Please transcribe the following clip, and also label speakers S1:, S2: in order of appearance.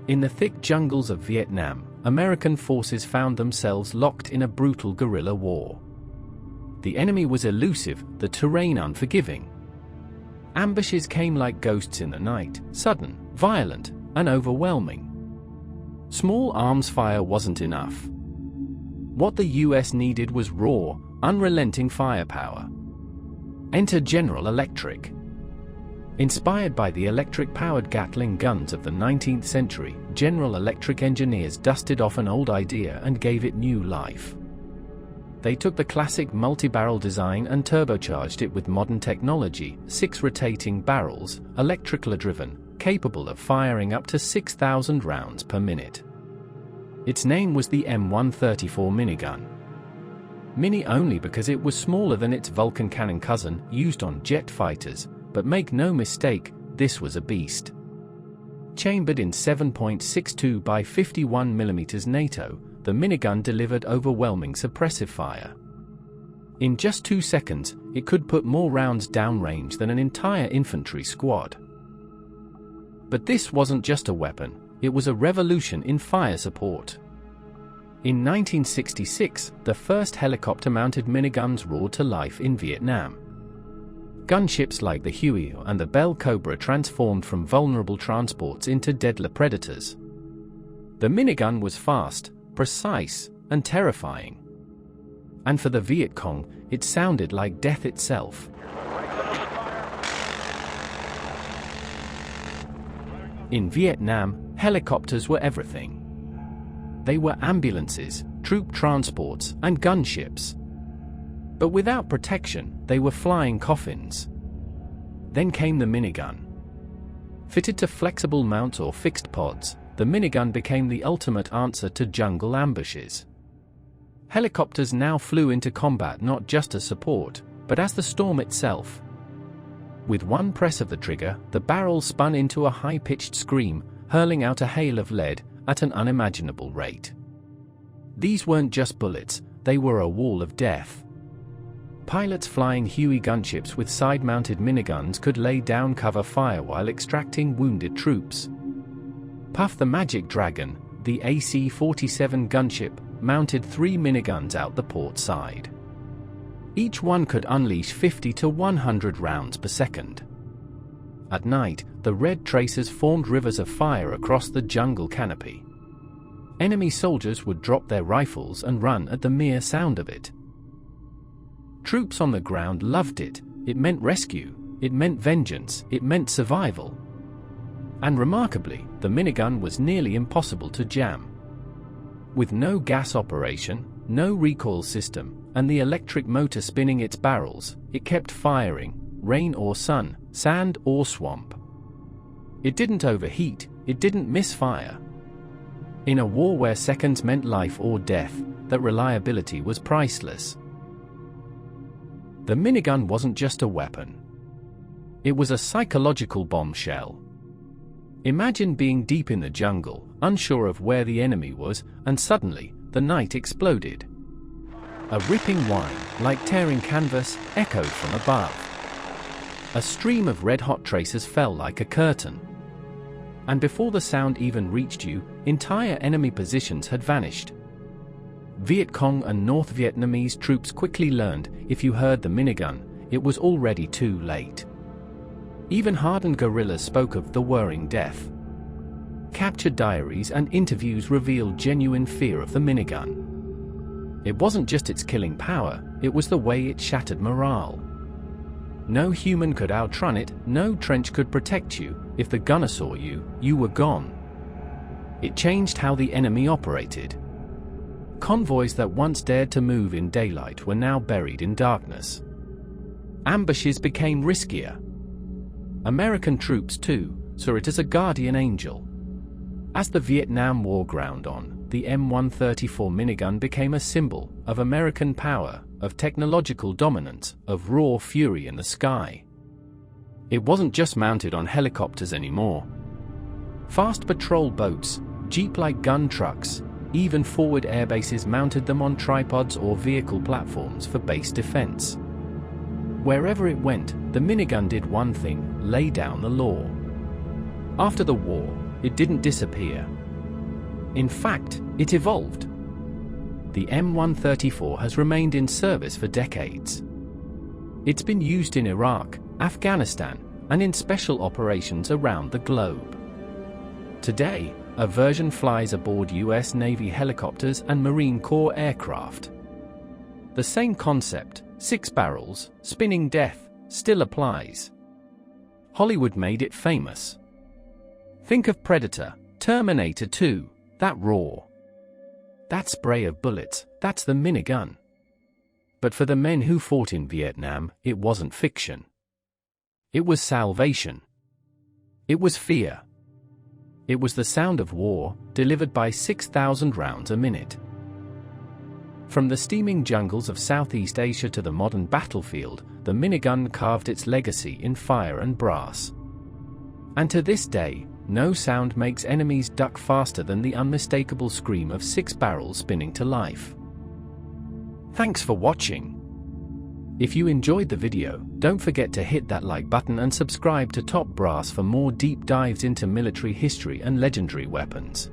S1: In the thick jungles of Vietnam, American forces found themselves locked in a brutal guerrilla war. The enemy was elusive, the terrain unforgiving. Ambushes came like ghosts in the night, sudden, violent, and overwhelming. Small arms fire wasn't enough. What the US needed was raw, unrelenting firepower. Enter General Electric. Inspired by the electric-powered Gatling guns of the 19th century, General Electric engineers dusted off an old idea and gave it new life. They took the classic multi-barrel design and turbocharged it with modern technology, 6 rotating barrels, electrically driven, capable of firing up to 6,000 rounds per minute. Its name was the M134 Minigun. Mini only because it was smaller than its Vulcan cannon cousin, used on jet fighters, but make no mistake, this was a beast. Chambered in 7.62 by 51 mm NATO, the minigun delivered overwhelming suppressive fire. In just 2 seconds, it could put more rounds downrange than an entire infantry squad. But this wasn't just a weapon, it was a revolution in fire support. In 1966, the first helicopter-mounted miniguns roared to life in Vietnam. Gunships like the Huey and the Bell Cobra transformed from vulnerable transports into deadly predators. The minigun was fast, precise, and terrifying. And for the Viet Cong, it sounded like death itself. In Vietnam, helicopters were everything. They were ambulances, troop transports, and gunships. But without protection, they were flying coffins. Then came the minigun. Fitted to flexible mounts or fixed pods, the minigun became the ultimate answer to jungle ambushes. Helicopters now flew into combat not just as support, but as the storm itself. With one press of the trigger, the barrel spun into a high-pitched scream, hurling out a hail of lead at an unimaginable rate. These weren't just bullets, they were a wall of death. Pilots flying Huey gunships with side-mounted miniguns could lay down cover fire while extracting wounded troops. Puff the Magic Dragon, the AC-47 gunship, mounted 3 miniguns out the port side. Each one could unleash 50 to 100 rounds per second. At night, the red tracers formed rivers of fire across the jungle canopy. Enemy soldiers would drop their rifles and run at the mere sound of it. Troops on the ground loved it. It meant rescue, it meant vengeance, it meant survival. And remarkably, the minigun was nearly impossible to jam. With no gas operation, no recoil system, and the electric motor spinning its barrels, it kept firing, rain or sun, sand or swamp. It didn't overheat, it didn't misfire. In a war where seconds meant life or death, that reliability was priceless. The minigun wasn't just a weapon. It was a psychological bombshell. Imagine being deep in the jungle, unsure of where the enemy was, and suddenly, the night exploded. A ripping whine, like tearing canvas, echoed from above. A stream of red-hot tracers fell like a curtain. And before the sound even reached you, entire enemy positions had vanished. Viet Cong and North Vietnamese troops quickly learned, if you heard the minigun, it was already too late. Even hardened guerrillas spoke of the whirring death. Captured diaries and interviews revealed genuine fear of the minigun. It wasn't just its killing power, it was the way it shattered morale. No human could outrun it, no trench could protect you. If the gunner saw you, you were gone. It changed how the enemy operated. Convoys that once dared to move in daylight were now buried in darkness. Ambushes became riskier. American troops, too, saw it as a guardian angel. As the Vietnam War ground on, the M134 minigun became a symbol of American power, of technological dominance, of raw fury in the sky. It wasn't just mounted on helicopters anymore. Fast patrol boats, jeep-like gun trucks, even forward airbases mounted them on tripods or vehicle platforms for base defense. Wherever it went, the minigun did one thing: lay down the law. After the war, it didn't disappear, In fact, it evolved. The M134 has remained in service for decades. It's been used in Iraq, Afghanistan, and in special operations around the globe. Today, a version flies aboard US Navy helicopters and Marine Corps aircraft. The same concept, 6 barrels, spinning death, still applies. Hollywood made it famous. Think of Predator, Terminator 2, that roar. That spray of bullets, that's the minigun. But for the men who fought in Vietnam, it wasn't fiction. It was salvation. It was fear. It was the sound of war, delivered by 6,000 rounds a minute. From the steaming jungles of Southeast Asia to the modern battlefield, the minigun carved its legacy in fire and brass. And to this day, no sound makes enemies duck faster than the unmistakable scream of 6 barrels spinning to life. Thanks for watching. If you enjoyed the video, don't forget to hit that like button and subscribe to Top Brass for more deep dives into military history and legendary weapons.